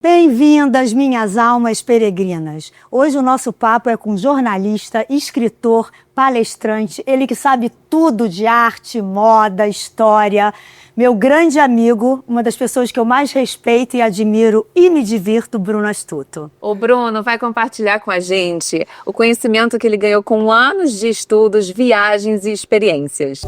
Bem-vindas, minhas almas peregrinas. Hoje o nosso papo é com jornalista, escritor, palestrante, ele que sabe tudo de arte, moda, história. Meu grande amigo, uma das pessoas que eu mais respeito e admiro e me divirto, Bruno Astuto. O Bruno vai compartilhar com a gente o conhecimento que ele ganhou com anos de estudos, viagens e experiências.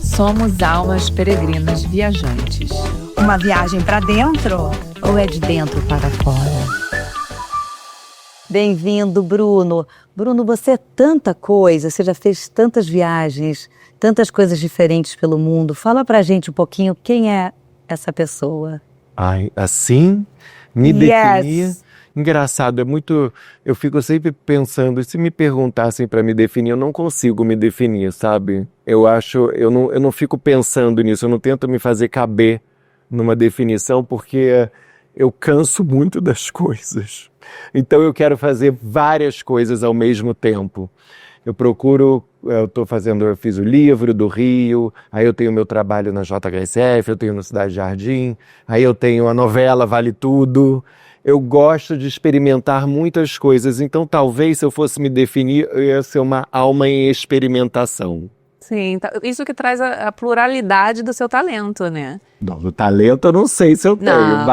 Somos almas peregrinas viajantes. Uma viagem para dentro? Ou é de dentro para fora? Bem-vindo, Bruno. Bruno, você é tanta coisa, você já fez tantas viagens, tantas coisas diferentes pelo mundo. Fala pra gente um pouquinho quem é essa pessoa. Ai, assim? Me definir? Engraçado, é muito... Eu fico sempre pensando, se me perguntassem para me definir, eu não consigo me definir, sabe? Eu não fico pensando nisso, eu não tento me fazer caber numa definição, porque eu canso muito das coisas. Então eu quero fazer várias coisas ao mesmo tempo. Eu fiz o livro do Rio, aí eu tenho meu trabalho na JHSF, eu tenho no Cidade Jardim, aí eu tenho a novela Vale Tudo. Eu gosto de experimentar muitas coisas, então talvez se eu fosse me definir, eu ia ser uma alma em experimentação. Sim, isso que traz a pluralidade do seu talento, né? Não, do talento eu não sei se eu tenho,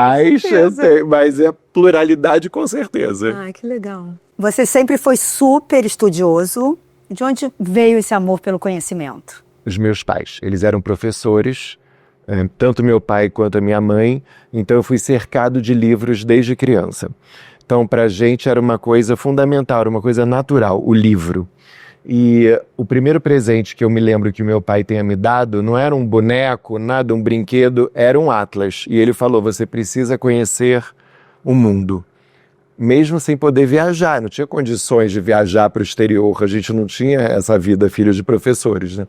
mas é pluralidade com certeza. Ai, que legal. Você sempre foi super estudioso. De onde veio esse amor pelo conhecimento? Os meus pais, eles eram professores, tanto meu pai quanto a minha mãe, então eu fui cercado de livros desde criança. Então pra gente era uma coisa fundamental, era uma coisa natural, o livro. E o primeiro presente que eu me lembro que o meu pai tenha me dado não era um boneco, nada, um brinquedo, era um atlas. E ele falou, você precisa conhecer o mundo. Mesmo sem poder viajar, não tinha condições de viajar para o exterior, a gente não tinha essa vida, filho de professores, né?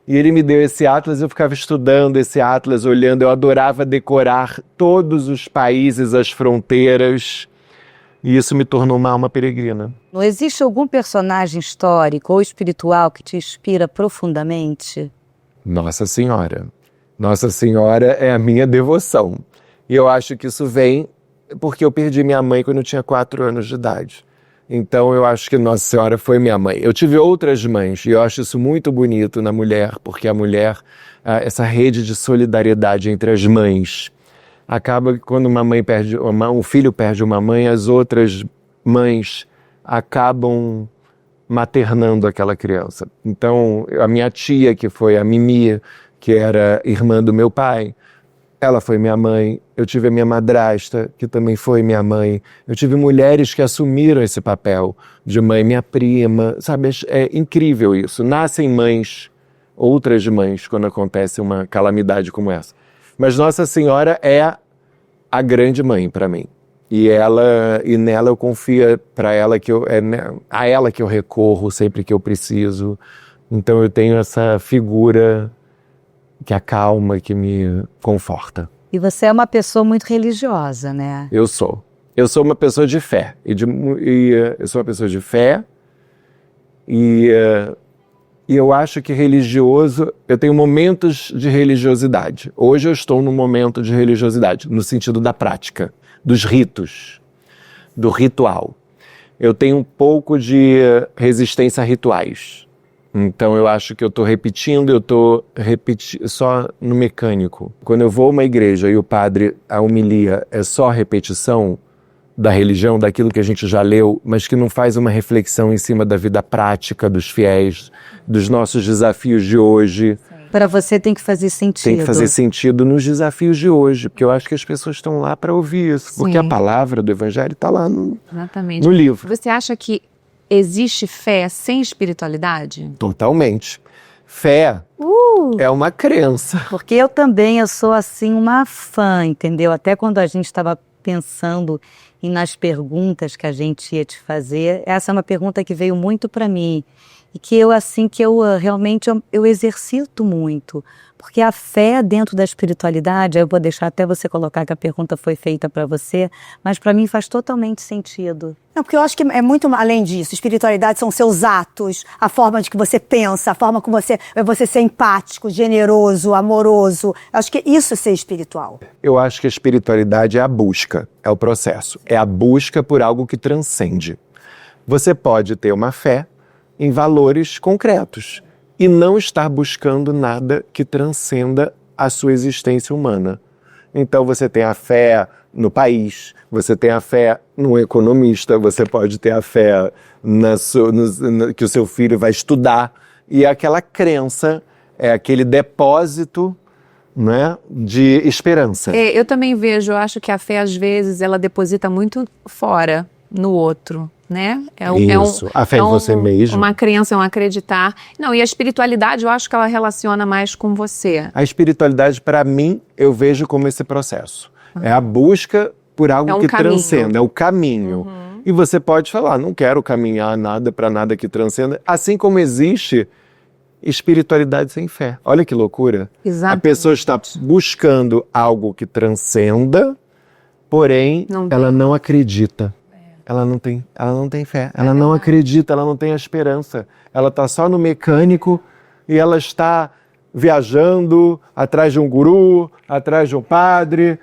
E ele me deu esse atlas, eu ficava estudando esse atlas, olhando, eu adorava decorar todos os países, as fronteiras, e isso me tornou uma alma peregrina. Não existe algum personagem histórico ou espiritual que te inspira profundamente? Nossa Senhora. Nossa Senhora é a minha devoção. E eu acho que isso vem porque eu perdi minha mãe quando eu tinha 4 anos de idade. Então eu acho que Nossa Senhora foi minha mãe. Eu tive outras mães e eu acho isso muito bonito na mulher, porque a mulher, essa rede de solidariedade entre as mães, acaba que quando um filho perde uma mãe, as outras mães acabam maternando aquela criança. Então, a minha tia, que foi a Mimi, que era irmã do meu pai, ela foi minha mãe. Eu tive a minha madrasta, que também foi minha mãe. Eu tive mulheres que assumiram esse papel de mãe, minha prima, sabe? É incrível isso. Nascem mães, outras mães, quando acontece uma calamidade como essa. Mas Nossa Senhora é a grande mãe para mim. E nela eu confio, a ela que eu recorro sempre que eu preciso. Então eu tenho essa figura que acalma, que me conforta. E você é uma pessoa muito religiosa, né? Eu sou uma pessoa de fé. Eu sou uma pessoa de fé e eu acho que religioso, eu tenho momentos de religiosidade. Hoje eu estou num momento de religiosidade, no sentido da prática, dos ritos, do ritual. Eu tenho um pouco de resistência a rituais. Então eu acho que eu estou repetindo só no mecânico. Quando eu vou a uma igreja e o padre, a homilia é só repetição da religião, daquilo que a gente já leu, mas que não faz uma reflexão em cima da vida prática dos fiéis, dos nossos desafios de hoje. Para você tem que fazer sentido. Tem que fazer sentido nos desafios de hoje, porque eu acho que as pessoas estão lá para ouvir isso, porque Sim. A palavra do Evangelho está lá Exatamente. no livro. Você acha que existe fé sem espiritualidade? Totalmente. Fé é uma crença. Porque eu sou assim uma fã, entendeu? Até quando a gente estava pensando nas perguntas que a gente ia te fazer, essa é uma pergunta que veio muito para mim e que eu realmente exercito muito, Porque a fé dentro da espiritualidade, eu vou deixar até você colocar que a pergunta foi feita para você, mas para mim faz totalmente sentido. Não, porque eu acho que é muito além disso. Espiritualidade são seus atos, a forma de que você pensa, a forma como você ser empático, generoso, amoroso. Eu acho que isso é ser espiritual. Eu acho que a espiritualidade é a busca, é o processo. É a busca por algo que transcende. Você pode ter uma fé em valores concretos e não estar buscando nada que transcenda a sua existência humana. Então você tem a fé no país, você tem a fé no economista, você pode ter a fé que o seu filho vai estudar, e aquela crença é aquele depósito, né, de esperança. Eu também vejo, eu acho que a fé às vezes ela deposita muito fora, no outro, né? Isso, a fé em você mesmo. Uma crença, é um acreditar. Não, e a espiritualidade eu acho que ela relaciona mais com você. A espiritualidade, para mim, eu vejo como esse processo. É a busca por algo que transcenda, é o caminho. E você pode falar, não quero caminhar nada para nada que transcenda. Assim como existe espiritualidade sem fé. Olha que loucura. Exatamente. A pessoa está buscando algo que transcenda, porém ela não acredita. Ela não tem fé, ela não acredita, ela não tem a esperança. Ela está só no mecânico e ela está viajando atrás de um guru, atrás de um padre,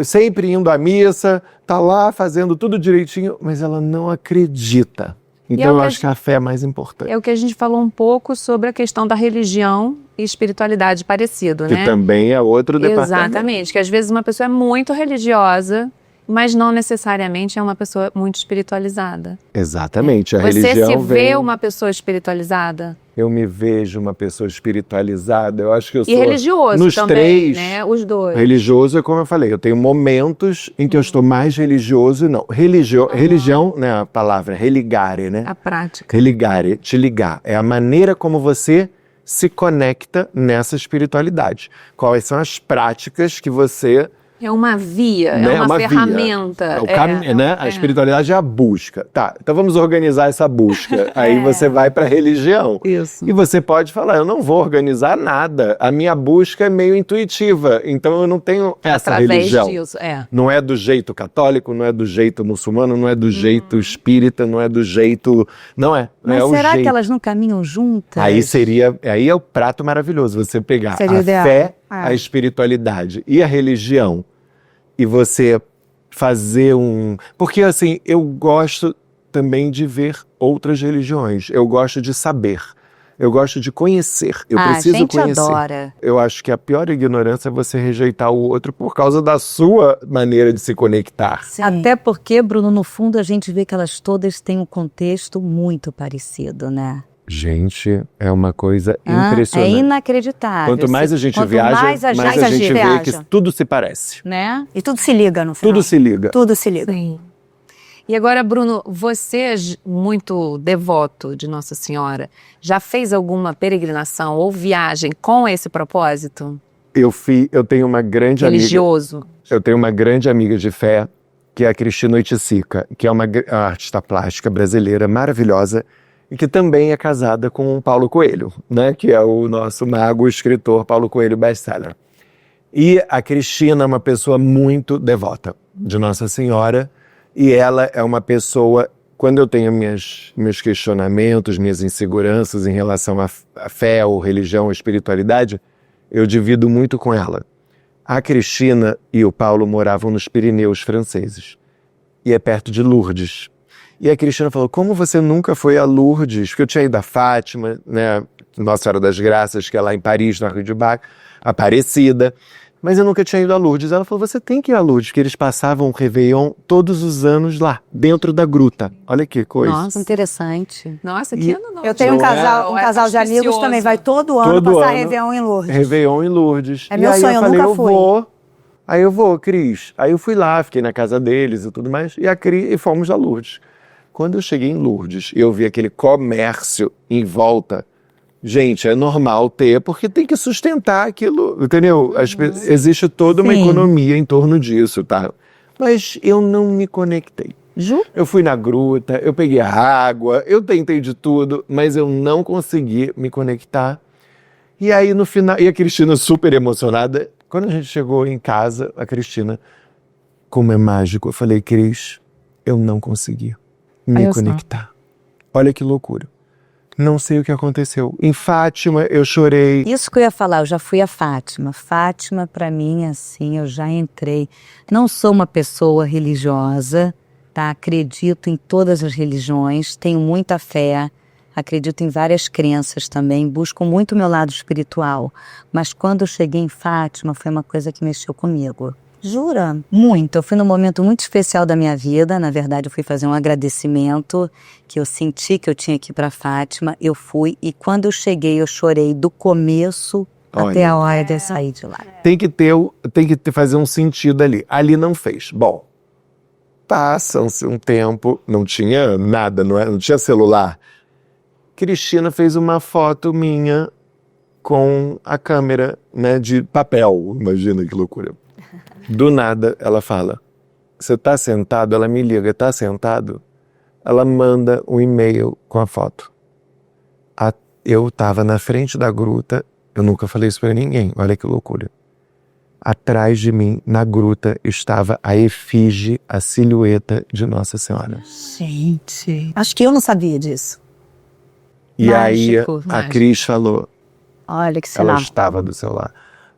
sempre indo à missa, está lá fazendo tudo direitinho, mas ela não acredita. Então eu acho que a fé é mais importante. É o que a gente falou um pouco sobre a questão da religião e espiritualidade parecido, né? Que também é outro departamento. Exatamente, que às vezes uma pessoa é muito religiosa, mas não necessariamente é uma pessoa muito espiritualizada. Exatamente, Você se vê uma pessoa espiritualizada? Eu me vejo uma pessoa espiritualizada, eu acho que eu sou... E religioso nos também, três, né? Os dois. Religioso é como eu falei, eu tenho momentos em que eu estou mais religioso e não. Religião, né, a palavra religare, né? A prática. Religare, te ligar, é a maneira como você se conecta nessa espiritualidade. Quais são as práticas que você... É uma via, né? é uma ferramenta. É o caminho, né? A espiritualidade é a busca. Tá, então vamos organizar essa busca. Aí você vai para a religião. Isso. E você pode falar, eu não vou organizar nada. A minha busca é meio intuitiva, então eu não tenho essa religião. Disso, Não é do jeito católico, não é do jeito muçulmano, não é do jeito espírita, não é do jeito... Não é. Mas é será o jeito. que elas não caminham juntas? Aí é o prato maravilhoso, você pegar Seria a ideal. fé, a espiritualidade e a religião, e você fazer Porque assim, eu gosto também de ver outras religiões, eu gosto de saber, eu gosto de conhecer, eu preciso a gente conhecer. adora. Eu acho que a pior ignorância é você rejeitar o outro por causa da sua maneira de se conectar. Sim. Até porque, Bruno, no fundo a gente vê que elas todas têm um contexto muito parecido, né? Gente, é uma coisa É impressionante. inacreditável. Quanto mais a gente Quanto viaja, mais a vê gente viaja. que tudo se parece. né? E tudo se liga no final. Tudo se liga. Tudo se liga. Sim. E agora, Bruno, você é muito devoto de Nossa Senhora. Já fez alguma peregrinação ou viagem com esse propósito? Eu tenho uma grande Religioso? Eu tenho uma grande amiga de fé, que é a Cristina Oiticica, que é uma artista plástica brasileira maravilhosa e que também é casada com o Paulo Coelho, né? Que é o nosso mago, escritor Paulo Coelho, best-seller. E a Cristina é uma pessoa muito devota de Nossa Senhora, e ela é uma pessoa, quando eu tenho meus questionamentos, minhas inseguranças em relação à fé, ou religião, ou espiritualidade, eu divido muito com ela. A Cristina e o Paulo moravam nos Pirineus franceses, e é perto de Lourdes. E a Cristina falou, como você nunca foi a Lourdes? Porque eu tinha ido a Fátima, né, Nossa Senhora das Graças, que é lá em Paris, no Rio de Bac, Aparecida, mas eu nunca tinha ido a Lourdes. Ela falou, você tem que ir a Lourdes, porque eles passavam o Réveillon todos os anos lá, dentro da gruta. Olha que coisa. Nossa, interessante. Nossa, que ano não. Eu tenho um Não é? casal de amigos auspicioso. também, vai todo ano Todo passar ano. Réveillon em Lourdes. Réveillon em Lourdes. É meu e aí sonho, eu eu falei, nunca eu fui. vou. Aí eu vou, Cris. Aí eu fui lá, fiquei na casa deles e tudo mais, e fomos a Lourdes. Quando eu cheguei em Lourdes, eu vi aquele comércio em volta. Gente, é normal ter, porque tem que sustentar aquilo, entendeu? Existe toda uma Sim. economia em torno disso, tá? Mas eu não me conectei. Ju? Eu fui na gruta, eu peguei a água, eu tentei de tudo, mas eu não consegui me conectar. E aí no final, e a Cristina super emocionada, quando a gente chegou em casa, a Cristina, como é mágico, eu falei, Cris, eu não consegui me conectar. Olha que loucura. Não sei o que aconteceu. Em Fátima, eu chorei. Isso que eu ia falar, eu já fui a Fátima. Fátima, para mim, assim, eu já entrei. Não sou uma pessoa religiosa, tá? Acredito em todas as religiões, tenho muita fé, acredito em várias crenças também, busco muito o meu lado espiritual. Mas quando eu cheguei em Fátima, foi uma coisa que mexeu comigo. Jura? Muito. Eu fui num momento muito especial da minha vida. Na verdade, eu fui fazer um agradecimento que eu senti que eu tinha que ir para Fátima. Eu fui e quando eu cheguei, eu chorei do começo até a hora de eu sair de lá. Tem que fazer um sentido ali. Ali não fez. Bom, passa-se um tempo, não tinha nada, não tinha celular. Cristina fez uma foto minha com a câmera, né, de papel. Imagina que loucura. Do nada, ela fala, você tá sentado? Ela me liga, tá sentado? Ela manda um e-mail com a foto. Eu tava na frente da gruta, eu nunca falei isso pra ninguém, olha que loucura. Atrás de mim, na gruta, estava a efígie, a silhueta de Nossa Senhora. Gente, acho que eu não sabia disso. E Mágico, aí, a mágico. Cris falou, Olha que ela sinal. estava do seu lado.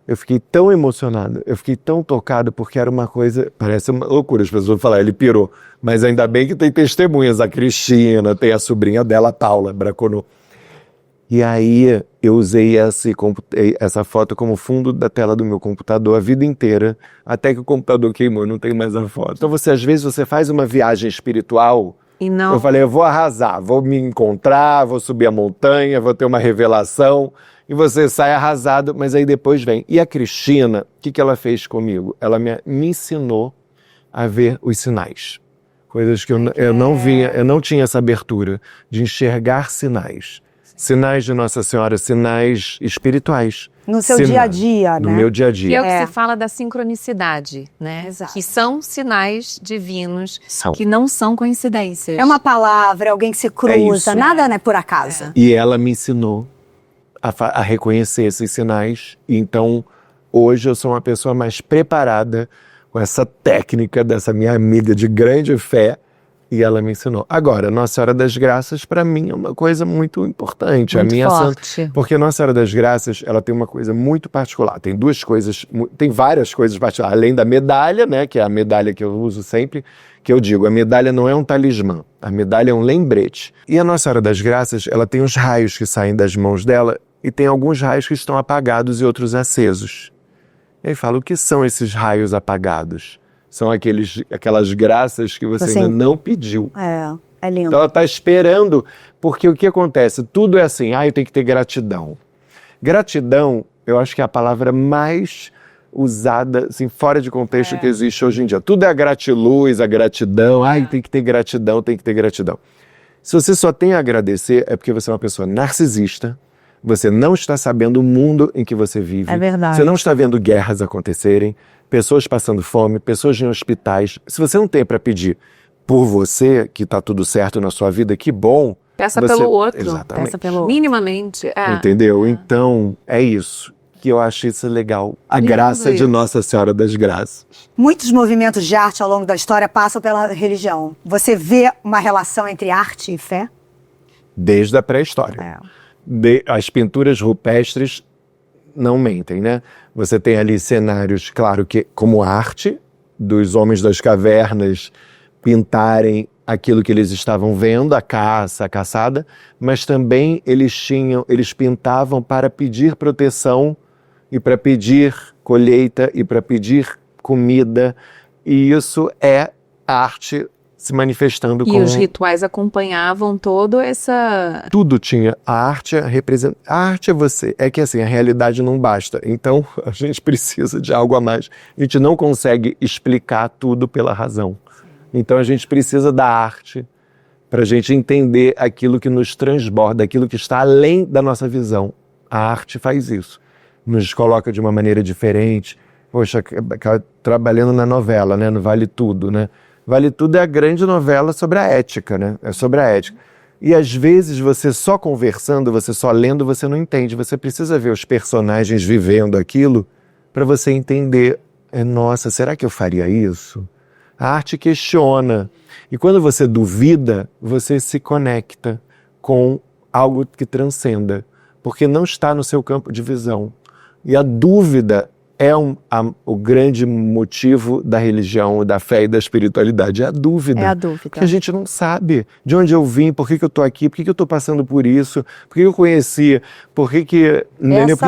Eu fiquei tão emocionado, eu fiquei tão tocado, porque era uma coisa, parece uma loucura, as pessoas vão falar, ele pirou. Mas ainda bem que tem testemunhas, a Cristina, tem a sobrinha dela, a Paula Braconô. E aí eu usei essa foto como fundo da tela do meu computador a vida inteira, até que o computador queimou, não tem mais a foto. Então às vezes você faz uma viagem espiritual, E não... eu falei, eu vou arrasar, vou me encontrar, vou subir a montanha, vou ter uma revelação, e você sai arrasado, mas aí depois vem. E a Cristina, o que ela fez comigo? Ela me ensinou a ver os sinais. Coisas que eu não via, eu não tinha essa abertura de enxergar sinais. Sinais de Nossa Senhora, sinais espirituais. No seu dia a dia, No né? meu dia a Que é o dia. que se fala da sincronicidade, né? Exato. Que são sinais divinos, São. que não são coincidências. É uma palavra, alguém que se cruza, isso. nada é por acaso. E ela me ensinou a reconhecer esses sinais. Então, hoje eu sou uma pessoa mais preparada com essa técnica dessa minha amiga de grande fé. E ela me ensinou. Agora, Nossa Senhora das Graças, para mim, é uma coisa muito importante. Muito a minha forte. Porque Nossa Senhora das Graças, ela tem uma coisa muito particular. Tem tem várias coisas particulares. Além da medalha, né, que é a medalha que eu uso sempre, que eu digo, a medalha não é um talismã. A medalha é um lembrete. E a Nossa Senhora das Graças, ela tem os raios que saem das mãos dela e tem alguns raios que estão apagados e outros acesos. E aí fala, o que são esses raios apagados? São aquelas graças que você ainda não pediu. É lindo. Então ela está esperando, porque o que acontece? Tudo é assim, eu tenho que ter gratidão. Gratidão, eu acho que é a palavra mais usada, assim, fora de contexto que existe hoje em dia. Tudo é a gratiluz, a gratidão, tem que ter gratidão, tem que ter gratidão. Se você só tem a agradecer, é porque você é uma pessoa narcisista, você não está sabendo o mundo em que você vive. É verdade. Você não está vendo guerras acontecerem, pessoas passando fome, pessoas em hospitais. Se você não tem para pedir por você, que está tudo certo na sua vida, que bom. Peça você... pelo outro. Exatamente. Peça pelo outro. Minimamente. Entendeu? Então, é isso. Que eu acho isso legal. A Lindo graça de isso. Nossa Senhora das Graças. Muitos movimentos de arte ao longo da história passam pela religião. Você vê uma relação entre arte e fé? Desde a pré-história. As pinturas rupestres não mentem, né? Você tem ali cenários, claro que como arte, dos homens das cavernas pintarem aquilo que eles estavam vendo, a caça, a caçada, mas também eles pintavam para pedir proteção e para pedir colheita e para pedir comida, e isso é arte se manifestando E como... os rituais acompanhavam todo essa... Tudo tinha. A arte representa... A arte é você. É que assim, a realidade não basta. Então, a gente precisa de algo a mais. A gente não consegue explicar tudo pela razão. Então, a gente precisa da arte para a gente entender aquilo que nos transborda, aquilo que está além da nossa visão. A arte faz isso. Nos coloca de uma maneira diferente. Poxa, trabalhando na novela, né? No Vale Tudo, né? Vale Tudo é a grande novela sobre a ética, né? É sobre a ética. E às vezes você só conversando, você só lendo, você não entende. Você precisa ver os personagens vivendo aquilo para você entender. Nossa, será que eu faria isso? A arte questiona. E quando você duvida, você se conecta com algo que transcenda, porque não está no seu campo de visão. E a dúvida é o grande motivo da religião, da fé e da espiritualidade. É a dúvida. É a dúvida. Porque a gente não sabe de onde eu vim, por que eu estou aqui, por que eu estou passando por isso, por que eu conheci, por que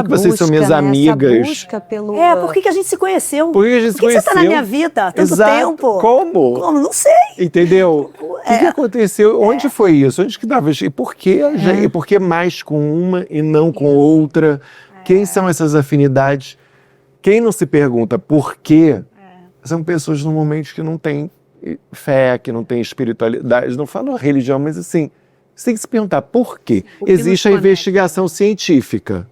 vocês são minhas amigas. Essa busca pelo... Por que a gente se conheceu? Por que a gente se conheceu? Por que você tá na minha vida há tanto Exato. tempo? Como? Como? Não sei. Entendeu? O que aconteceu? Onde foi isso? Onde que dava? E por que e por que mais com uma e não com outra? Quem são essas afinidades? Quem não se pergunta por quê, são pessoas normalmente que não têm fé, que não têm espiritualidade. Não falo religião, mas assim, você tem que se perguntar por quê. Existe a investigação científica,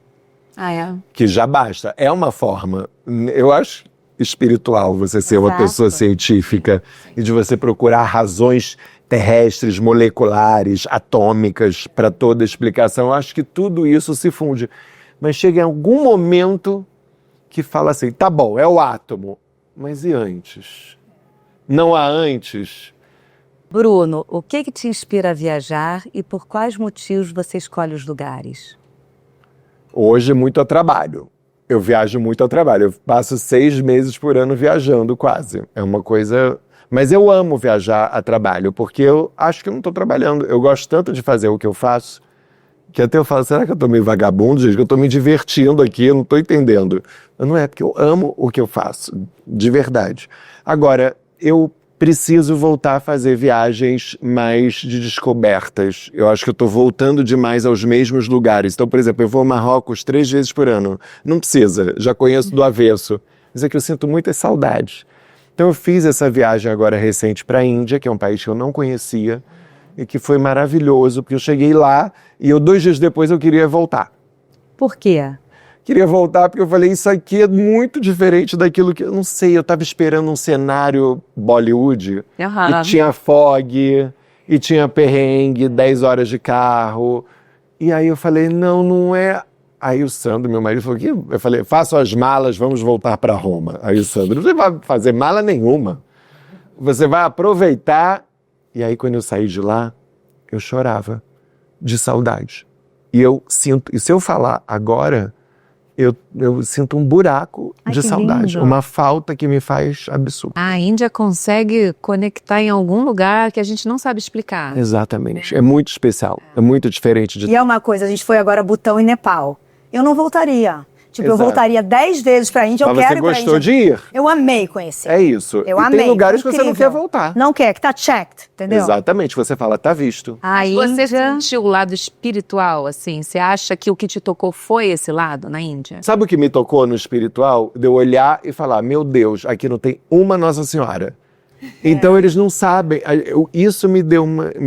que já basta. É uma forma, eu acho espiritual você ser uma pessoa científica e de você procurar razões terrestres, moleculares, atômicas para toda explicação. Eu acho que tudo isso se funde. Mas chega em algum momento que fala assim, tá bom, é o átomo, mas e antes? Não há antes? Bruno, o que te inspira a viajar e por quais motivos você escolhe os lugares? Hoje, muito a trabalho. Eu viajo muito ao trabalho. Eu passo 6 meses por ano viajando quase. É uma coisa... Mas eu amo viajar a trabalho, porque eu acho que eu não estou trabalhando. Eu gosto tanto de fazer o que eu faço, que até eu falo, será que eu tô meio vagabundo, gente? Que eu tô me divertindo aqui, eu não tô entendendo. Não é, porque eu amo o que eu faço, de verdade. Agora, eu preciso voltar a fazer viagens mais de descobertas. Eu acho que eu tô voltando demais aos mesmos lugares. Então, por exemplo, eu vou a Marrocos 3 vezes por ano. Não precisa, já conheço do avesso. Mas é que eu sinto muitas saudades. Então, eu fiz essa viagem agora recente para a Índia, que é um país que eu não conhecia, e que foi maravilhoso, porque eu cheguei lá e 2 dias depois eu queria voltar. Por quê? Queria voltar porque eu falei, isso aqui é muito diferente daquilo que... Eu não sei, eu estava esperando um cenário Bollywood, e tinha fog, e tinha perrengue, 10 horas de carro. E aí eu falei, não é... Aí o Sandro, meu marido, falou, eu falei, façam as malas, vamos voltar para Roma. Aí o Sandro, não vai fazer mala nenhuma. Você vai aproveitar... E aí, quando eu saí de lá, eu chorava de saudade. E eu sinto, e se eu falar agora, eu sinto um buraco de saudade. Lindo. Uma falta que me faz absurdo. A Índia consegue conectar em algum lugar que a gente não sabe explicar. Exatamente. É muito especial. É muito diferente de... E é uma coisa, a gente foi agora a Butão e Nepal. Eu não voltaria. Tipo, Exato. Eu voltaria 10 vezes pra Índia, Mas eu quero você ir pra gostou Índia. de ir? Eu amei conhecer. É isso. Eu e amei. tem lugares que você não incrível. quer voltar. Não quer, que tá checked, entendeu? Exatamente. Você fala, tá visto. A Você Índia... sentiu o lado espiritual, assim? Você acha que o que te tocou foi esse lado na Índia? Sabe o que me tocou no espiritual? De eu olhar e falar, meu Deus, aqui não tem uma Nossa Senhora. Então eles não sabem. Isso me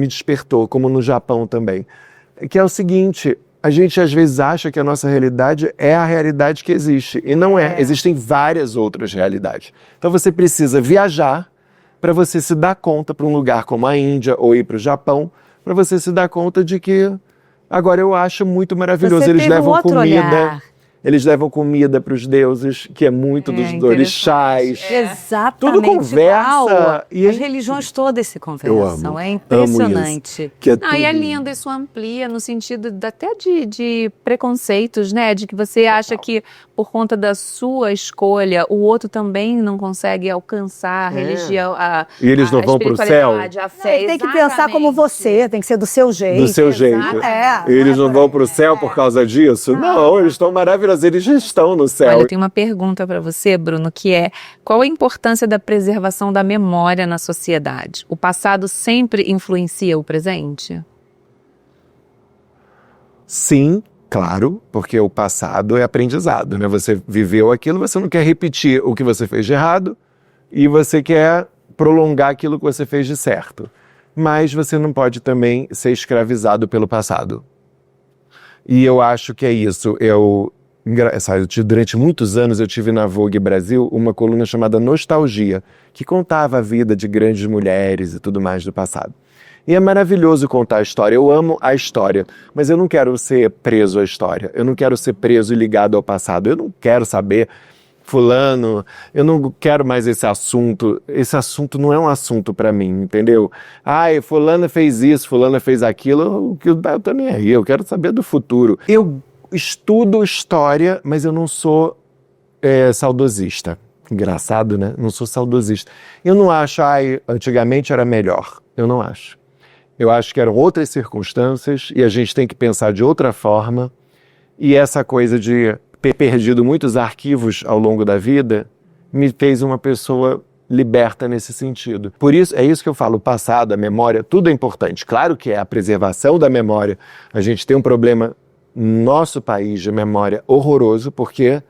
despertou, como no Japão também. Que é o seguinte, a gente às vezes acha que a nossa realidade é a realidade que existe. E não é. Existem várias outras realidades. Então você precisa viajar para você se dar conta, para um lugar como a Índia ou ir para o Japão, para você se dar conta de que... Agora eu acho muito maravilhoso. Você Eles teve um levam outro comida. olhar. Eles levam comida para os deuses, que é muito dos orixás. Exatamente. Tudo conversa. igual. E As religiões todas se conversam. amo. É impressionante. Amo isso. Que é Ah, e é tudo. lindo, isso amplia no sentido até de preconceitos, né? De que você acha que por conta da sua escolha, o outro também não consegue alcançar a religião, E eles não vão pro céu? A fé. Tem que pensar como você, tem que ser do seu jeito. Do seu jeito. Eles não vão para o céu por causa disso? Não, eles estão maravilhosos, eles já estão no céu. Olha, eu tenho uma pergunta para você, Bruno, que é: qual a importância da preservação da memória na sociedade? O passado sempre influencia o presente? Sim, claro, porque o passado é aprendizado, né? Você viveu aquilo, você não quer repetir o que você fez de errado e você quer prolongar aquilo que você fez de certo. Mas você não pode também ser escravizado pelo passado. E eu acho que é isso. Durante muitos anos eu tive na Vogue Brasil uma coluna chamada Nostalgia, que contava a vida de grandes mulheres e tudo mais do passado. E é maravilhoso contar a história. Eu amo a história, mas eu não quero ser preso à história. Eu não quero ser preso e ligado ao passado. Eu não quero saber fulano, eu não quero mais esse assunto. Esse assunto não é um assunto para mim, entendeu? Ai, fulana fez isso, fulana fez aquilo, eu tô nem aí. Eu quero saber do futuro. Eu estudo história, mas eu não sou saudosista. Engraçado, né? Não sou saudosista. Eu não acho, antigamente era melhor. Eu não acho. Eu acho que eram outras circunstâncias e a gente tem que pensar de outra forma. E essa coisa de ter perdido muitos arquivos ao longo da vida me fez uma pessoa liberta nesse sentido. Por isso, é isso que eu falo, o passado, a memória, tudo é importante. Claro que é a preservação da memória. A gente tem um problema no nosso país de memória horroroso, porque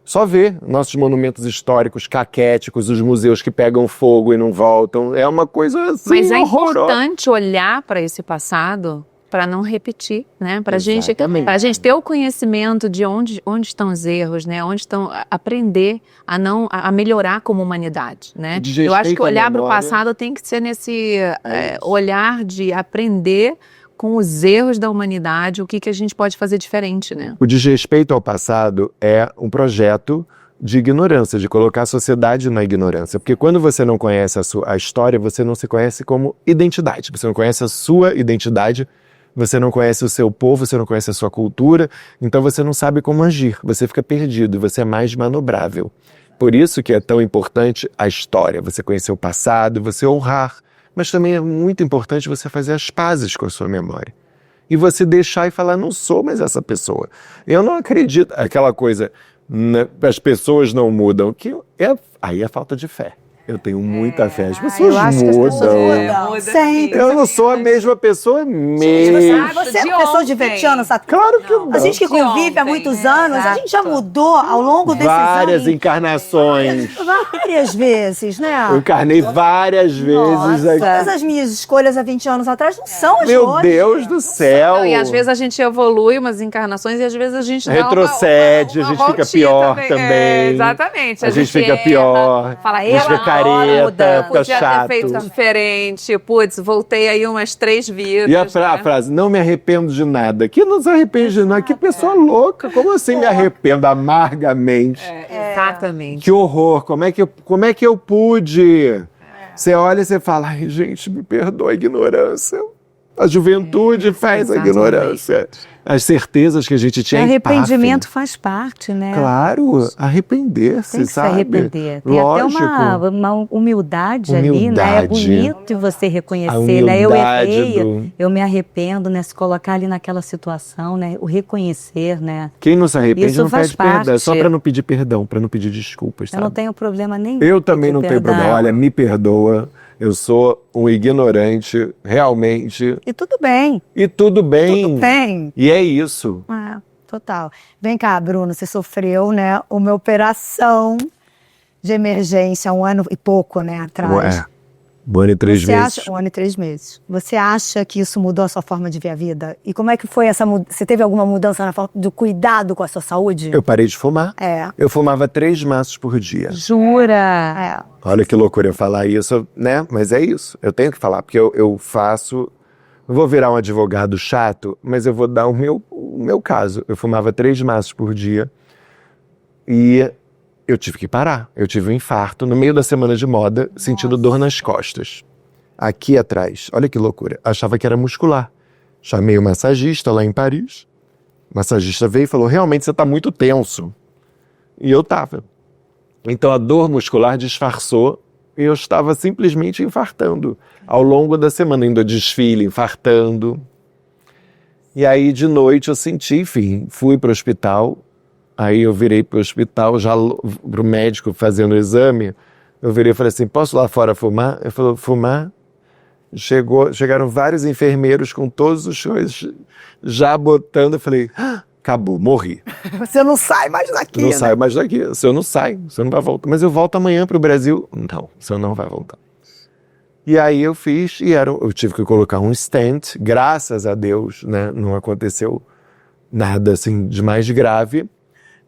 só ver nossos monumentos históricos caquéticos, os museus que pegam fogo e não voltam, é uma coisa assim Mas é horrorosa. importante olhar para esse passado para não repetir, né? Para Exatamente. a gente ter o conhecimento de onde estão os erros, né? Onde estão aprender a melhorar como humanidade, né? De Eu acho que respeito à olhar para o memória. passado tem que ser nesse isso. olhar de aprender com os erros da humanidade, o que a gente pode fazer diferente, né? O desrespeito ao passado é um projeto de ignorância, de colocar a sociedade na ignorância. Porque quando você não conhece a história, você não se conhece como identidade. Você não conhece a sua identidade, você não conhece o seu povo, você não conhece a sua cultura, então você não sabe como agir. Você fica perdido, você é mais manobrável. Por isso que é tão importante a história, você conhecer o passado, você honrar. Mas também é muito importante você fazer as pazes com a sua memória. E você deixar e falar, não sou mais essa pessoa. Eu não acredito. Aquela coisa, as pessoas não mudam. Aí é falta de fé. Eu tenho muita fé. As pessoas eu acho que as pessoas mudam. Sempre. Eu não sou a mesma pessoa mesmo. Você é uma pessoa de 20 anos, sabe? Claro que não. A gente que convive há muitos anos, a gente já mudou ao longo desses Várias anos. encarnações. Várias vezes, né? Eu encarnei várias vezes. Nossa, todas as minhas escolhas há 20 anos atrás não são as de Meu hoje. Deus do céu. E às vezes a gente evolui umas encarnações e às vezes a gente dá retrocede, uma a gente fica voltinha pior também. Exatamente. A gente fica erra, pior. Fala, A gente fica careta, fica podia chato. ter feito diferente. Putz, voltei aí umas 3 vidas. E a frase, não me arrependo de nada. Que não se arrepende de nada? Que pessoa louca. Como assim me arrependo amargamente? Exatamente. Que horror. Como é que eu pude? Você olha e você fala, ai, gente, me perdoa a ignorância. A juventude faz a exatamente. ignorância. As certezas que a gente tinha Arrependimento empáfia. faz parte, né? Claro, arrepender-se, Tem que sabe? se arrepender. Tem Lógico. até uma humildade ali, né? É Humildade. bonito você A reconhecer, né? Eu humildade errei, eu me arrependo, né? Se colocar ali naquela situação, né? O reconhecer, né? Quem não se arrepende Isso não faz pede perdão. É só parte. para não pedir perdão, para não pedir desculpas, Eu sabe? não tenho problema nenhum. Eu também não de tenho perdão. problema. Olha, me perdoa. Eu sou um ignorante, realmente. E tudo bem, E tudo bem. tudo bem. E é isso. Total. Vem cá, Bruno, você sofreu, né, uma operação de emergência 1 ano e pouco, né, atrás. Um ano e 3 Você meses. acha, 1 ano e 3 meses. Você acha que isso mudou a sua forma de ver a vida? E como é que foi essa mudança? Você teve alguma mudança na forma do cuidado com a sua saúde? Eu parei de fumar. É. Eu fumava 3 maços por dia. Jura? É. Olha que loucura eu falar isso, né? Mas é isso. Eu tenho que falar, porque eu faço... Eu vou virar um advogado chato, mas eu vou dar o meu caso. Eu fumava 3 maços por dia e eu tive que parar. Eu tive um infarto no meio da semana de moda, sentindo dor nas costas. Aqui atrás. Olha que loucura. Achava que era muscular. Chamei o massagista lá em Paris. O massagista veio e falou, realmente você está muito tenso. E eu estava. Então a dor muscular disfarçou e eu estava simplesmente infartando. Ao longo da semana, indo a desfile, infartando. E aí de noite eu senti, enfim, fui para o hospital. Aí eu virei para o hospital, já para o médico fazendo o exame. Eu virei e falei assim, posso lá fora fumar? Ele falou, fumar? Chegaram vários enfermeiros com todos os coisas já botando. Eu falei, acabou, morri. Você não sai mais daqui, Não né? saio mais daqui. O senhor não sai, o senhor não vai voltar. Mas eu volto amanhã para o Brasil. Não, o senhor não vai voltar. E aí eu fiz, eu tive que colocar um stent, graças a Deus, né? Não aconteceu nada assim de mais grave.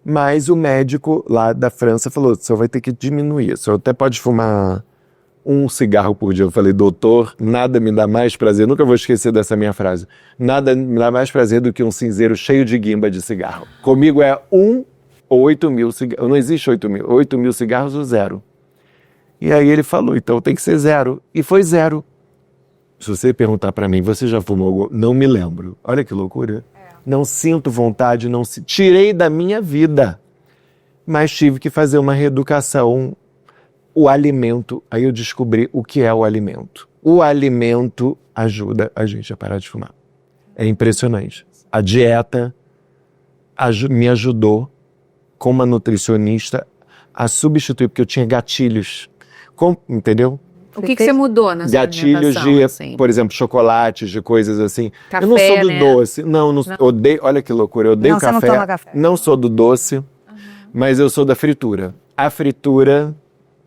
Mas o médico lá da França falou, o senhor vai ter que diminuir. O senhor até pode fumar um cigarro por dia. Eu falei, doutor, nada me dá mais prazer, nunca vou esquecer dessa minha frase, nada me dá mais prazer do que um cinzeiro cheio de guimba de cigarro. Comigo é 1 ou 8 mil cigarros, não existe 8 mil cigarros ou 0. E aí ele falou, então tem que ser 0. E foi 0. Se você perguntar pra mim, você já fumou? Não me lembro. Olha que loucura. Não sinto vontade, tirei da minha vida. Mas tive que fazer uma reeducação. O alimento, aí eu descobri o que é o alimento. O alimento ajuda a gente a parar de fumar. É impressionante. A dieta me ajudou, como uma nutricionista, a substituir, porque eu tinha gatilhos. Entendeu? O que você mudou na sua Gatilhos alimentação, de, assim? por exemplo, chocolates, de coisas assim. Café, eu não sou do né? doce. Não. Odeio, olha que loucura, eu odeio Não, você café. não toma café. Não sou do doce, mas eu sou da fritura. A fritura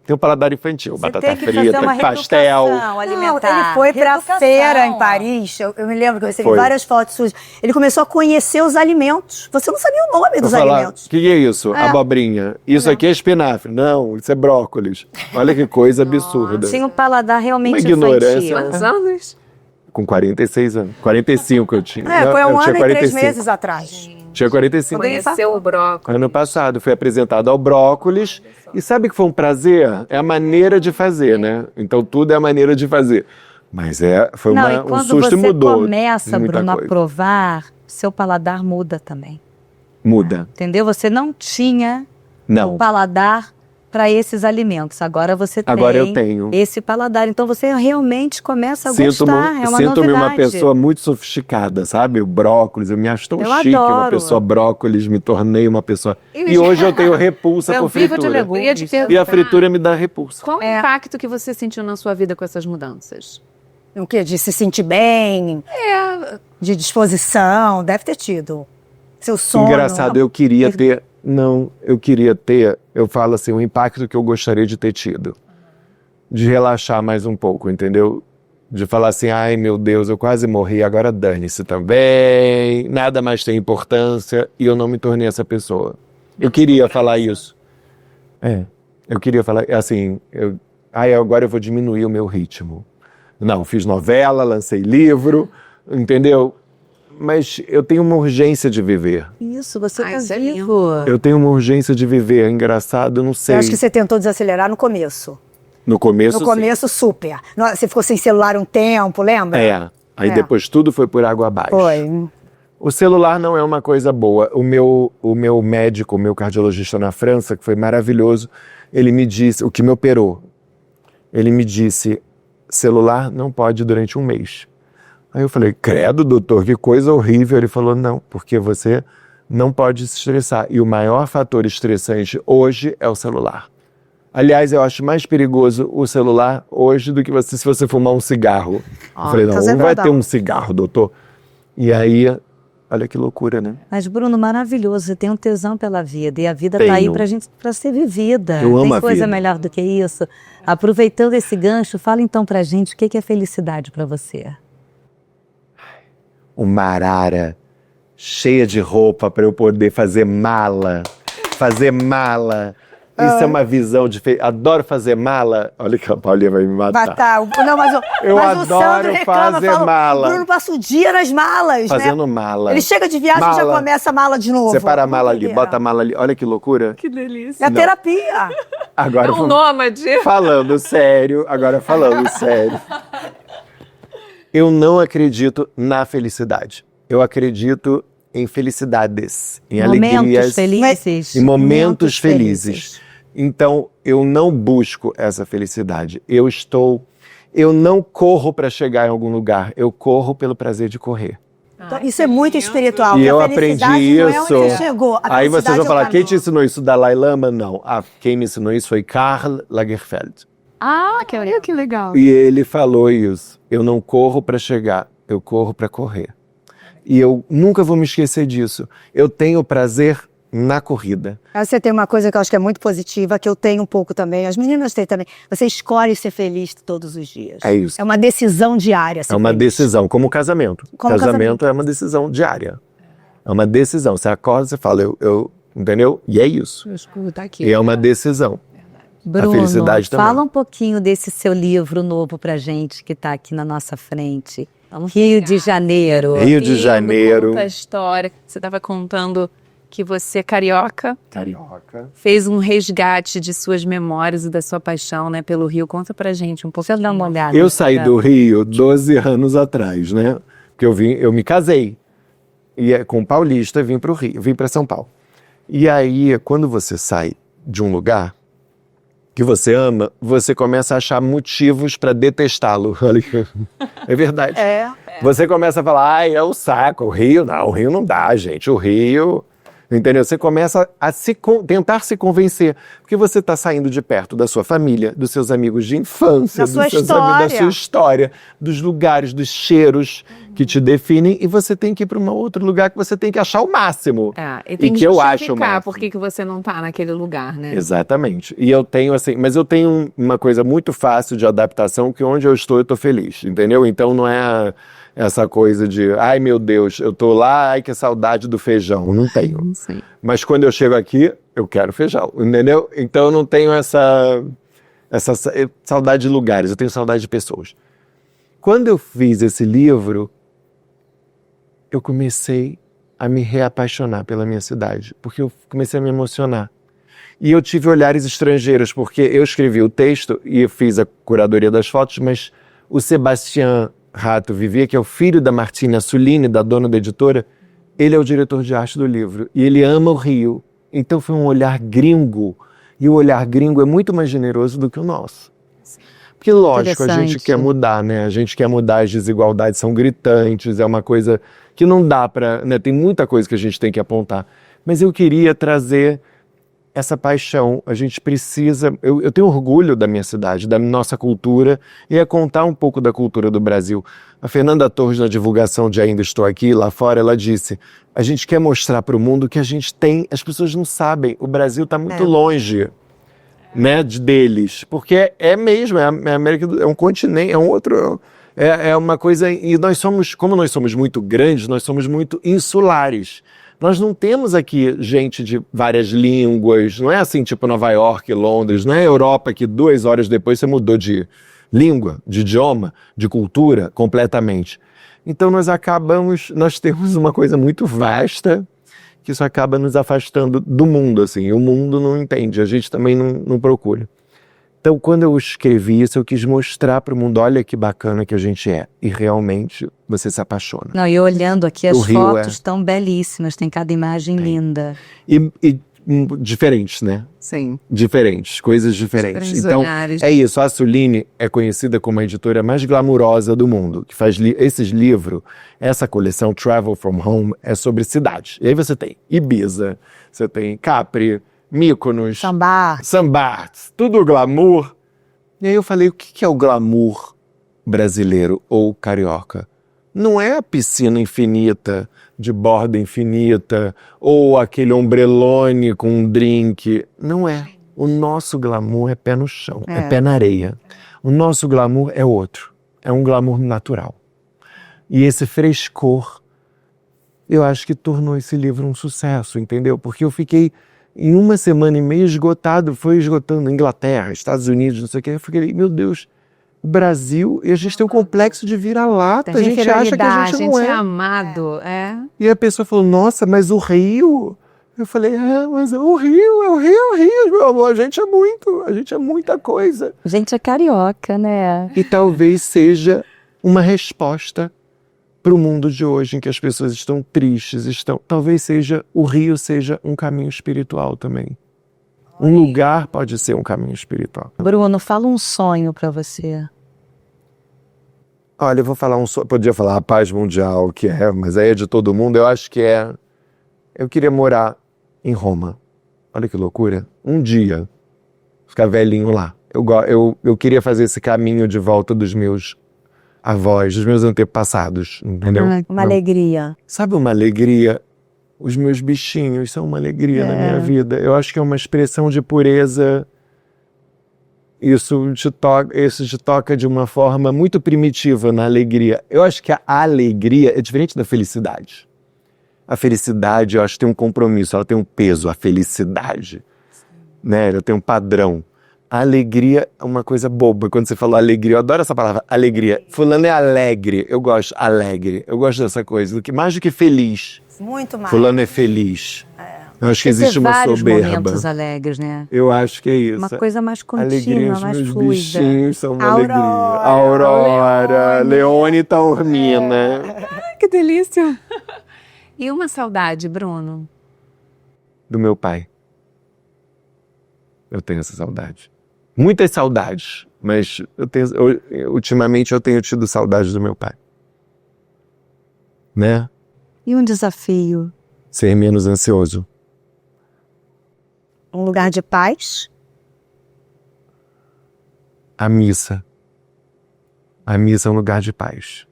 tem um paladar infantil. Batata tem que fazer frita, uma pastel. reeducação alimentar. Não, ele foi pra Reeducação. feira em Paris, eu me lembro que eu recebi Foi. várias fotos suas. Ele começou a conhecer os alimentos. Você não sabia o nome Eu dos falar, alimentos. o que é isso? Abobrinha. Isso aqui é espinafre. Não, isso é brócolis. Olha que coisa absurda. Tinha um paladar realmente Uma ignorância. infantil. Quantos anos? Com 46 anos. 45 eu tinha. Foi Eu um ano tinha e 3 45. meses atrás. Tinha 45. Conheceu o brócolis. Ano passado, fui apresentado ao brócolis. E sabe que foi um prazer? É a maneira de fazer, né? Então tudo é a maneira de fazer. Mas foi Não, e um quando susto e você mudou. começa, muita Bruno, a coisa. provar, seu paladar muda também. Muda. Entendeu? Você não tinha Não. o paladar para esses alimentos. Agora você tem Agora eu tenho. esse paladar. Então você realmente começa a gostar. É uma Sinto-me uma novidade. pessoa muito sofisticada, sabe? O brócolis, eu me acho tão Eu chique, uma adoro. pessoa brócolis, me tornei uma pessoa... Eu E já- hoje eu tenho repulsa É por um vivo de fritura. legumes. Eu ia te E a perguntar, fritura me dá repulsa. qual o impacto que você sentiu na sua vida com essas mudanças? O quê? De se sentir bem, de disposição, deve ter tido. Seu sono. Engraçado, eu queria ter... Não, eu queria ter, eu falo assim, o impacto que eu gostaria de ter tido. De relaxar mais um pouco, entendeu? De falar assim, ai meu Deus, eu quase morri, agora dane-se também, nada mais tem importância, e eu não me tornei essa pessoa. Eu queria falar isso. Eu queria falar, assim, agora eu vou diminuir o meu ritmo. Não, fiz novela, lancei livro, entendeu? Mas eu tenho uma urgência de viver. Isso, você Ai, tá isso é vivo. Eu tenho uma urgência de viver, é engraçado, eu não sei. Eu acho que você tentou desacelerar no começo. No começo, No começo, super. Você ficou sem celular um tempo, lembra? sim. Aí depois tudo foi por água abaixo. Foi. O celular não é uma coisa boa. O meu médico, o meu cardiologista na França, que foi maravilhoso, ele me disse, o que me operou, ele me disse, celular não pode durante um mês. Aí eu falei, credo, doutor, que coisa horrível. Ele falou, não, porque você não pode se estressar. E o maior fator estressante hoje é o celular. Aliás, eu acho mais perigoso o celular hoje do que se você fumar um cigarro. Eu falei, não, então não você vai vai ter dar. um cigarro, doutor. E aí, olha que loucura, né? Mas, Bruno, maravilhoso. Você tem um tesão pela vida. E a vida Tenho. tá aí pra ser vivida. Eu amo tem a coisa vida. melhor do que isso. Aproveitando esse gancho, fala então pra gente o que é felicidade pra você. Uma arara cheia de roupa para eu poder fazer mala. Fazer mala. Isso é uma visão de... Adoro fazer mala. Olha que a Paulinha vai me matar. Não, mas, Eu mas o adoro Sandro reclama, fazer fala, mala. O Bruno passa o dia nas malas, Fazendo né? mala. Ele chega de viagem e já Mala. começa a mala de novo. Separa a mala ali, Doideira. bota a mala ali. Olha que loucura. Que delícia. É a terapia. Agora, É um nômade. falando sério, eu não acredito na felicidade. Eu acredito em felicidades, em Momentos alegrias, felizes. em momentos felizes. Então, eu não busco essa felicidade. Eu não corro para chegar em algum lugar. Eu corro pelo prazer de correr. Então, isso é muito espiritual. E porque eu a aprendi felicidade não é onde isso. você chegou. A Aí vocês felicidade vão é o falar, quem te caminho. ensinou isso? Dalai Lama? Não. Quem me ensinou isso foi Karl Lagerfeld. Ah, que legal. E ele falou isso. Eu não corro para chegar, eu corro para correr. E eu nunca vou me esquecer disso. Eu tenho prazer na corrida. Aí você tem uma coisa que eu acho que é muito positiva, que eu tenho um pouco também, as meninas têm também. Você escolhe ser feliz todos os dias. É isso. É uma decisão diária. ser É uma feliz. decisão, como o casamento. Como casamento é uma decisão diária. É uma decisão. Você acorda, você fala, entendeu? E é isso. Eu escuto aqui. E é uma decisão. Bruno, felicidade também. fala um pouquinho desse seu livro novo pra gente, que tá aqui na nossa frente. Rio de Janeiro. Rio de Janeiro. Conta a história. Você estava contando que você é carioca, Carioca. fez um resgate de suas memórias e da sua paixão, né, pelo Rio. Conta pra gente um pouco. Deixa eu dar uma olhada. Eu saí do Rio 12 anos atrás, né? Porque eu me casei. E com um paulista, vim para o Rio, vim para São Paulo. E aí, quando você sai de um lugar que você ama, você começa a achar motivos para detestá-lo. Olha que- É verdade. Você começa a falar, ai, é o saco, o Rio não dá, gente, o Rio... Entendeu? Você começa a tentar se convencer, porque você está saindo de perto da sua família, dos seus amigos de infância, Da sua dos seus amigos, da sua história, dos lugares, dos cheiros que te definem, e você tem que ir para um outro lugar que você tem que achar o máximo. E tem E que que eu acho justificar máximo. por que você não tá naquele lugar, né? Exatamente. E eu tenho assim, mas eu tenho uma coisa muito fácil de adaptação, que onde eu estou feliz, entendeu? Então não é essa coisa de, ai meu Deus, eu tô lá, ai que saudade do feijão. Não tenho. Não sei. Mas quando eu chego aqui, eu quero feijão, entendeu? Então eu não tenho essa saudade de lugares, eu tenho saudade de pessoas. Quando eu fiz esse livro, eu comecei a me reapaixonar pela minha cidade, porque eu comecei a me emocionar. E eu tive olhares estrangeiros, porque eu escrevi o texto e eu fiz a curadoria das fotos, mas o Sebastião Rato Vivier, que é o filho da Martina Sulini, da dona da editora, ele é o diretor de arte do livro e ele ama o Rio. Então foi um olhar gringo, e o olhar gringo é muito mais generoso do que o nosso. Porque lógico, a gente Interessante. quer mudar, né? A gente quer mudar, as desigualdades são gritantes, é uma coisa que não dá para, né? Tem muita coisa que a gente tem que apontar. Mas eu queria trazer essa paixão. A gente precisa... Eu tenho orgulho da minha cidade, da nossa cultura, e é contar um pouco da cultura do Brasil. A Fernanda Torres, na divulgação de Ainda Estou Aqui, lá fora, ela disse, a gente quer mostrar para o mundo que a gente tem, as pessoas não sabem, o Brasil está muito longe, né, deles, porque é mesmo, é a América, é um continente, é um outro... É uma coisa... E nós somos, como nós somos muito grandes, nós somos muito insulares. Nós não temos aqui gente de várias línguas, não é assim tipo Nova York, Londres, não é Europa que 2 horas depois você mudou de língua, de idioma, de cultura completamente. Então nós temos uma coisa muito vasta, que isso acaba nos afastando do mundo, assim, e o mundo não entende, a gente também não procura. Então, quando eu escrevi isso, eu quis mostrar para o mundo, olha que bacana que a gente é. E realmente você se apaixona. Não, e olhando aqui, as O Rio fotos estão belíssimas, tem cada imagem linda. E diferentes, né? Sim. Diferentes, coisas diferentes. Diferentes Então, olhares. é isso. A Sulini é conhecida como a editora mais glamurosa do mundo, que faz esses livros, essa coleção Travel from Home é sobre cidades. E aí você tem Ibiza, você tem Capri, Mykonos, Sambar, tudo glamour. E aí eu falei, o que é o glamour brasileiro ou carioca? Não é a piscina infinita, de borda infinita, ou aquele ombrelone com um drink. Não é. O nosso glamour é pé no chão, é pé na areia. O nosso glamour é outro. É um glamour natural. E esse frescor, eu acho que tornou esse livro um sucesso, entendeu? Porque eu fiquei... Em 1 semana e meia esgotado, foi esgotando Inglaterra, Estados Unidos, não sei o que. Eu fiquei, meu Deus, o Brasil, e a gente tem um complexo de vira-lata, a gente acha que a gente não é. amado, E a pessoa falou, nossa, mas o Rio? Eu falei, mas o Rio, meu amor, a gente é muita coisa. A gente é carioca, né? E talvez seja uma resposta para o mundo de hoje, em que as pessoas estão tristes, talvez o Rio seja um caminho espiritual também. Um lugar pode ser um caminho espiritual. Bruno, fala um sonho para você. Olha, eu vou falar podia falar a paz mundial, que é, mas aí é de todo mundo, eu acho que eu queria morar em Roma. Olha que loucura. Um dia, ficar velhinho lá. Eu queria fazer esse caminho de volta dos meus avós, dos meus antepassados, entendeu? Uma alegria. Sabe uma alegria? Os meus bichinhos são uma alegria na minha vida. Eu acho que é uma expressão de pureza. Isso te toca de uma forma muito primitiva na alegria. Eu acho que a alegria é diferente da felicidade. A felicidade, eu acho que tem um compromisso, ela tem um peso, a felicidade. Né? Ela tem um padrão. A alegria é uma coisa boba. Quando você falou alegria, eu adoro essa palavra, alegria. Fulano é alegre, eu gosto alegre. Eu gosto dessa coisa, mais do que feliz. Muito mais. Fulano é feliz. Eu acho que Tem existe uma vários soberba. momentos alegres, né? Eu acho que é isso. Uma coisa mais Alegria, contínua, os mais meus fluida. bichinhos são uma Aurora, alegria. Aurora, Leone e Taormina. Que delícia! E uma saudade, Bruno? Do meu pai. Eu tenho essa saudade. Muitas saudades, mas ultimamente eu tenho tido saudades do meu pai. Né? E um desafio? Ser menos ansioso. Um lugar de paz. A missa. A missa é um lugar de paz.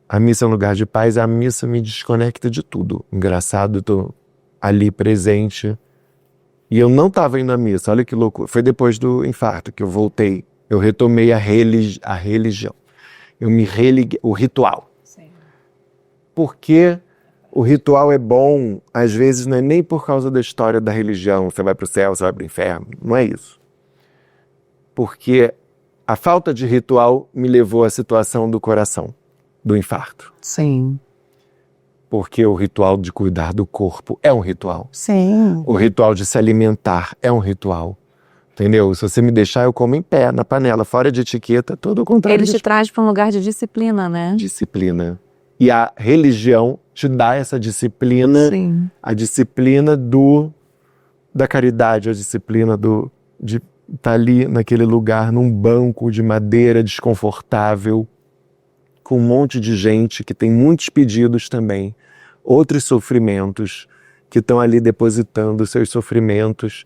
A missa é um lugar de paz, a missa me desconecta de tudo. Engraçado, eu tô ali presente. E eu não estava indo à missa, olha que loucura. Foi depois do infarto que eu voltei. Eu retomei a religião. Eu me religuei, o ritual. Sim. Porque o ritual é bom, às vezes não é nem por causa da história da religião, você vai para o céu, você vai para o inferno. Não é isso. Porque a falta de ritual me levou à situação do coração, do infarto. Sim. Porque o ritual de cuidar do corpo é um ritual. Sim. O ritual de se alimentar é um ritual. Entendeu? Se você me deixar, eu como em pé, na panela, fora de etiqueta, todo o contrário. Ele te traz para um lugar de disciplina, né? Disciplina. E a religião te dá essa disciplina, Sim. a disciplina da caridade, a disciplina de estar ali naquele lugar, num banco de madeira desconfortável, com um monte de gente que tem muitos pedidos também, outros sofrimentos, que estão ali depositando seus sofrimentos,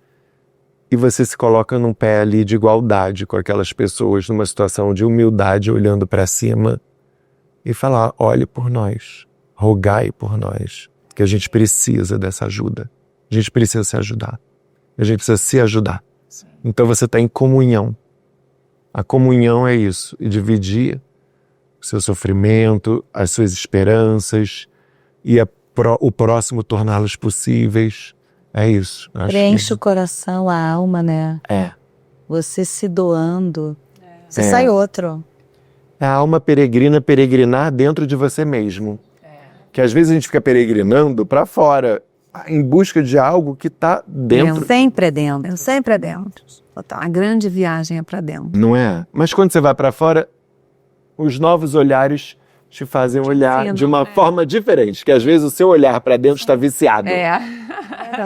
e você se coloca num pé ali de igualdade com aquelas pessoas, numa situação de humildade, olhando para cima, e falar, olhe por nós, rogai por nós, que a gente precisa dessa ajuda. A gente precisa se ajudar. A gente precisa se ajudar. Então você está em comunhão. A comunhão é isso, e dividir o seu sofrimento, as suas esperanças, e o próximo torná-los possíveis. É isso. Preenche o coração, a alma, né? É. Você se doando. Você É. sai outro. É a alma peregrina, peregrinar dentro de você mesmo. Que às vezes a gente fica peregrinando para fora, em busca de algo que está dentro. Sempre é dentro. Sempre é dentro. Total. A grande viagem é para dentro. Não é? Mas quando você vai para fora, os novos olhares te fazem olhar de uma forma diferente. Que às vezes o seu olhar para dentro está viciado.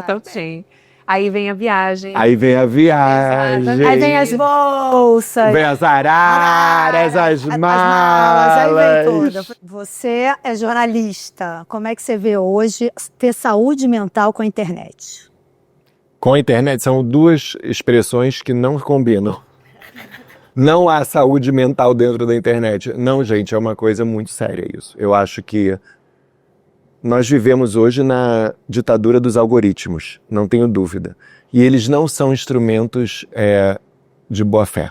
Também. Aí vem a viagem. Aí vem a viagem. Aí vem as bolsas. Vem as araras, as malas, aí vem malas. tudo. Você é jornalista. Como é que você vê hoje ter saúde mental com a internet? Com a internet são duas expressões que não combinam. Não há saúde mental dentro da internet. Não, gente, é uma coisa muito séria isso. Eu acho que nós vivemos hoje na ditadura dos algoritmos, não tenho dúvida. E eles não são instrumentos de boa fé.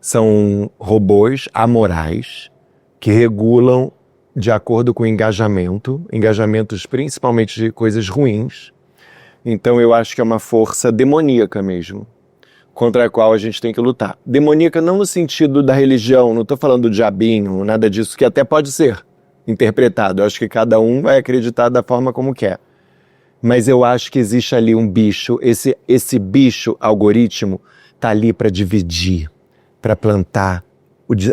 São robôs amorais que regulam de acordo com engajamentos principalmente de coisas ruins. Então eu acho que é uma força demoníaca mesmo, contra a qual a gente tem que lutar. Demoníaca não no sentido da religião, não estou falando do diabinho, nada disso, que até pode ser interpretado. Eu acho que cada um vai acreditar da forma como quer. Mas eu acho que existe ali um bicho, esse bicho algoritmo está ali para dividir, para plantar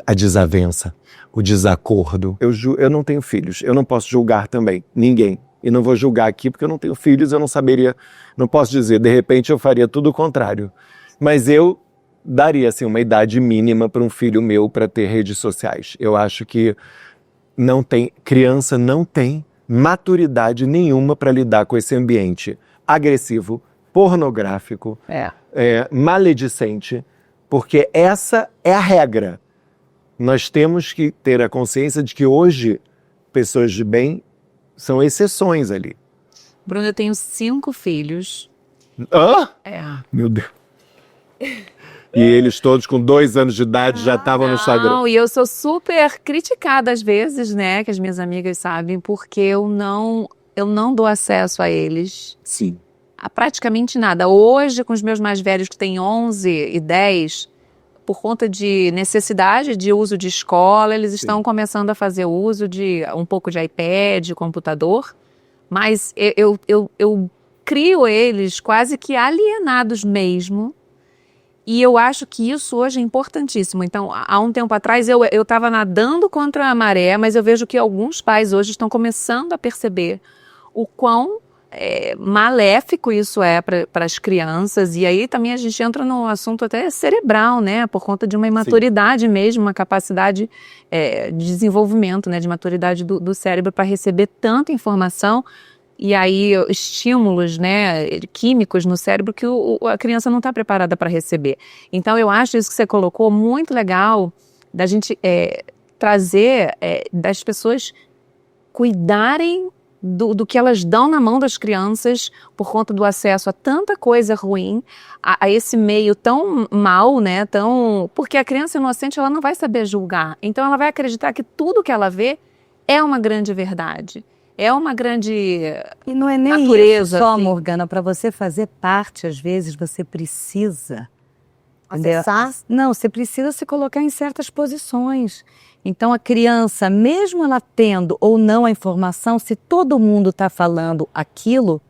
a desavença, o desacordo. Eu não tenho filhos, eu não posso julgar também, ninguém. E não vou julgar aqui porque eu não tenho filhos, eu não saberia, não posso dizer, de repente eu faria tudo o contrário. Mas eu daria assim, uma idade mínima para um filho meu para ter redes sociais. Eu acho que criança não tem maturidade nenhuma para lidar com esse ambiente agressivo, pornográfico, maledicente, porque essa é a regra. Nós temos que ter a consciência de que hoje pessoas de bem são exceções ali. Bruno, eu tenho 5 filhos. Hã? Meu Deus. E eles todos com 2 anos de idade já estavam no Instagram. Não, e eu sou super criticada às vezes, né? Que as minhas amigas sabem, porque eu não dou acesso a eles. Sim. praticamente nada. Hoje, com os meus mais velhos, que têm 11 e 10, por conta de necessidade de uso de escola, eles estão começando a fazer uso de um pouco de iPad, computador, mas eu crio eles quase que alienados mesmo, e eu acho que isso hoje é importantíssimo. Então, há um tempo atrás eu estava nadando contra a maré, mas eu vejo que alguns pais hoje estão começando a perceber o quão maléfico isso é para as crianças, e aí também a gente entra no assunto até cerebral, né, por conta de uma imaturidade mesmo, uma capacidade de desenvolvimento, né, de maturidade do cérebro para receber tanta informação, e aí estímulos, né, químicos no cérebro que a criança não está preparada para receber. Então eu acho isso que você colocou muito legal, da gente trazer, das pessoas cuidarem do que elas dão na mão das crianças por conta do acesso a tanta coisa ruim, a esse meio tão mal, né? Porque a criança inocente, ela não vai saber julgar. Então ela vai acreditar que tudo que ela vê é uma grande verdade. É uma grande E não é nem natureza. isso só, assim. Morgana, para você fazer parte, às vezes você precisa... entendeu? Acessar? Não, você precisa se colocar em certas posições. Então a criança, mesmo ela tendo ou não a informação, se todo mundo está falando aquilo,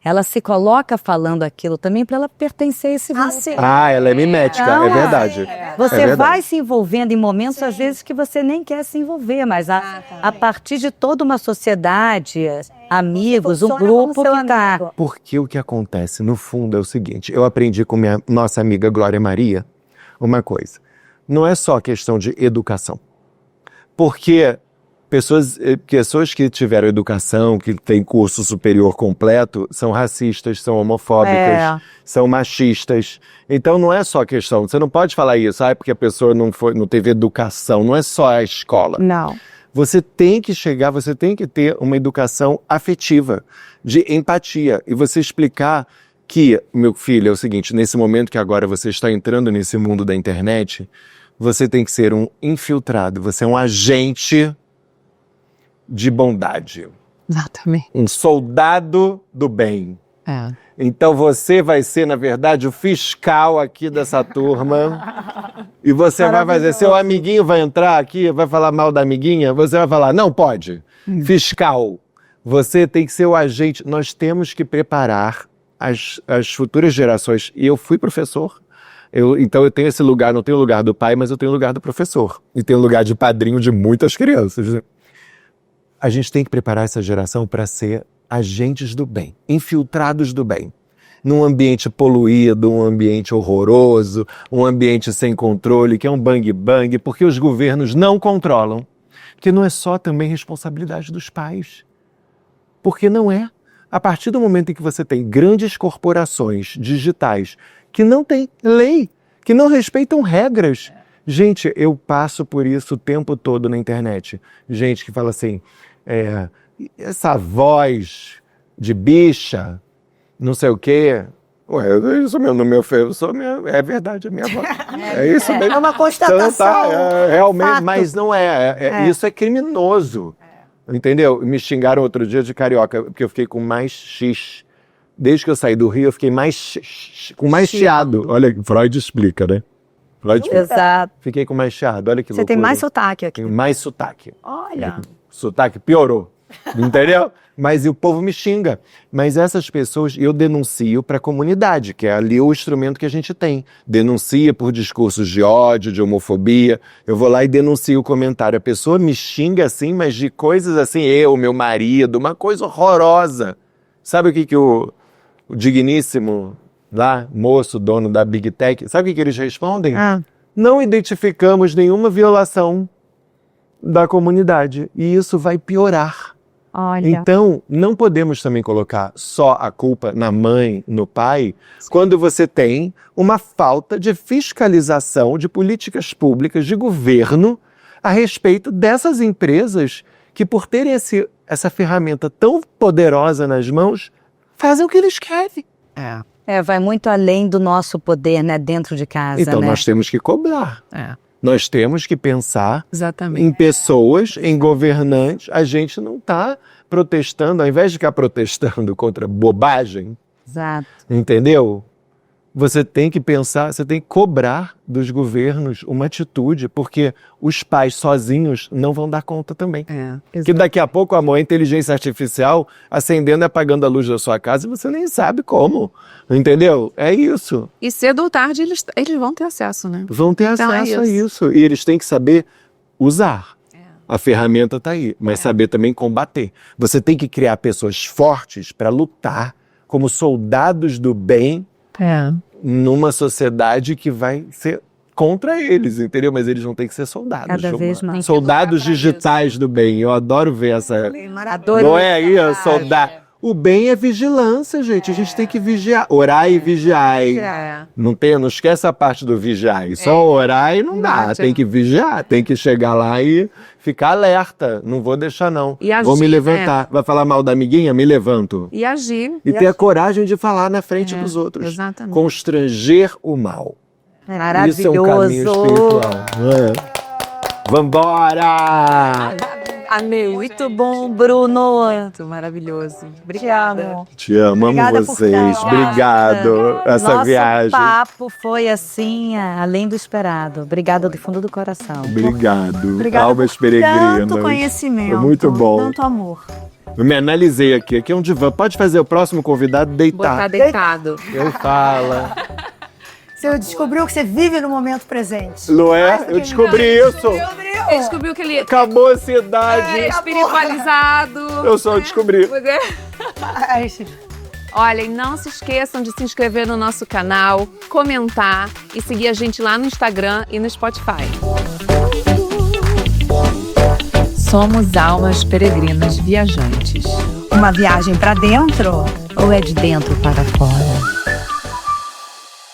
ela se coloca falando aquilo também para ela pertencer a esse grupo. Sim. Ah, ela é mimética, Não, é verdade. Você É verdade. vai se envolvendo em momentos, às vezes, que você nem quer se envolver, mas a partir de toda uma sociedade, amigos, um Funciona como grupo seu que está... amigo. Porque o que acontece, no fundo, é o seguinte, eu aprendi com nossa amiga Glória Maria uma coisa, não é só questão de educação, porque pessoas que tiveram educação, que têm curso superior completo, são racistas, são homofóbicas, são machistas. Então não é só questão, você não pode falar isso, porque a pessoa não teve educação, não é só a escola. Não. Você tem que você tem que ter uma educação afetiva, de empatia, e você explicar que, meu filho, é o seguinte, nesse momento que agora você está entrando nesse mundo da internet, você tem que ser um infiltrado, você é um agente de bondade, Exatamente. um soldado do bem. Então você vai ser, na verdade, o fiscal aqui dessa turma, e você vai fazer, seu amiguinho vai entrar aqui, vai falar mal da amiguinha, você vai falar, não pode, fiscal, você tem que ser o agente, nós temos que preparar as futuras gerações, e eu fui professor, então eu tenho esse lugar, não tenho o lugar do pai, mas eu tenho o lugar do professor, e tenho o lugar de padrinho de muitas crianças. A gente tem que preparar essa geração para ser agentes do bem, infiltrados do bem. Num ambiente poluído, um ambiente horroroso, um ambiente sem controle, que é um bang-bang, porque os governos não controlam. Porque não é só também responsabilidade dos pais. Porque não é. A partir do momento em que você tem grandes corporações digitais que não têm lei, que não respeitam regras. Gente, eu passo por isso o tempo todo na internet. Gente que fala assim, essa voz de bicha, não sei o quê. Ué, isso meu nome é verdade, é minha voz. É isso mesmo. É uma constatação. Realmente, fato. mas não isso é criminoso. Entendeu? Me xingaram outro dia de carioca, porque eu fiquei com mais X. Desde que eu saí do Rio, eu fiquei com mais chiado. Olha, Freud explica, né? Freud explica. Exato. Fiquei com mais chiado, olha que Você loucura. tem mais sotaque aqui. Tenho mais sotaque. Olha. Sotaque piorou, entendeu? Mas o povo me xinga. Mas essas pessoas, eu denuncio para a comunidade, que é ali o instrumento que a gente tem. Denuncia por discursos de ódio, de homofobia. Eu vou lá e denuncio o comentário. A pessoa me xinga assim, mas de coisas assim, meu marido, uma coisa horrorosa. Sabe o que o digníssimo lá, moço, dono da Big Tech, sabe o que eles respondem? Não identificamos nenhuma violação da comunidade. E isso vai piorar. Olha. Então, não podemos também colocar só a culpa na mãe, no pai, quando você tem uma falta de fiscalização de políticas públicas de governo a respeito dessas empresas que, por terem essa ferramenta tão poderosa nas mãos, fazem o que eles querem. Vai muito além do nosso poder, né, dentro de casa, Então, né? nós temos que cobrar. Nós temos que pensar Exatamente. em pessoas, em governantes. A gente não está protestando, ao invés de ficar protestando contra bobagem, Exato. Entendeu? Você tem que pensar, você tem que cobrar dos governos uma atitude, porque os pais sozinhos não vão dar conta também. Que daqui a pouco, amor, a inteligência artificial acendendo e apagando a luz da sua casa e você nem sabe como. Entendeu? É isso. E cedo ou tarde eles vão ter acesso, né? Vão ter Então, acesso é a isso. E eles têm que saber usar. A ferramenta está aí, mas saber também combater. Você tem que criar pessoas fortes para lutar como soldados do bem numa sociedade que vai ser contra eles, entendeu? Mas eles não têm que ser soldados. Cada vez mais. Soldados digitais do bem. Eu adoro ver essa... Adoro. Não é aí, soldado? O bem é vigilância, gente. A gente tem que vigiar. Orar e vigiar. Não esquece a parte do vigiar. Só orar e não dá. Tem que vigiar. Tem que chegar lá e ficar alerta. Não vou deixar, não. E agir, vou me levantar. Vai falar mal da amiguinha? Me levanto. E agir. E ter a coragem de falar na frente dos outros. Exatamente. Constranger o mal. Maravilhoso. Isso é um caminho espiritual. Vambora! Amei. Muito bom, Bruno. Muito maravilhoso. Te amo. Te amo, Obrigada amo por vocês. estar. Obrigado. Essa Nosso viagem. papo foi assim, além do esperado. Obrigada do fundo do coração. Obrigado. Obrigada Almas por peregrinas. tanto conhecimento. Foi muito bom. Tanto amor. Eu me analisei aqui. Aqui é um divã. Pode fazer o próximo convidado deitar. Botar deitado. Eu fala. Você descobriu que você vive no momento presente. Lué, eu descobri isso. Ele descobriu que ele Acabou a ansiedade. é espiritualizado. Eu só descobri. Ai, Olha, e não se esqueçam de se inscrever no nosso canal, comentar e seguir a gente lá no Instagram e no Spotify. Somos almas peregrinas viajantes. uma viagem pra dentro? Ou é de dentro para fora?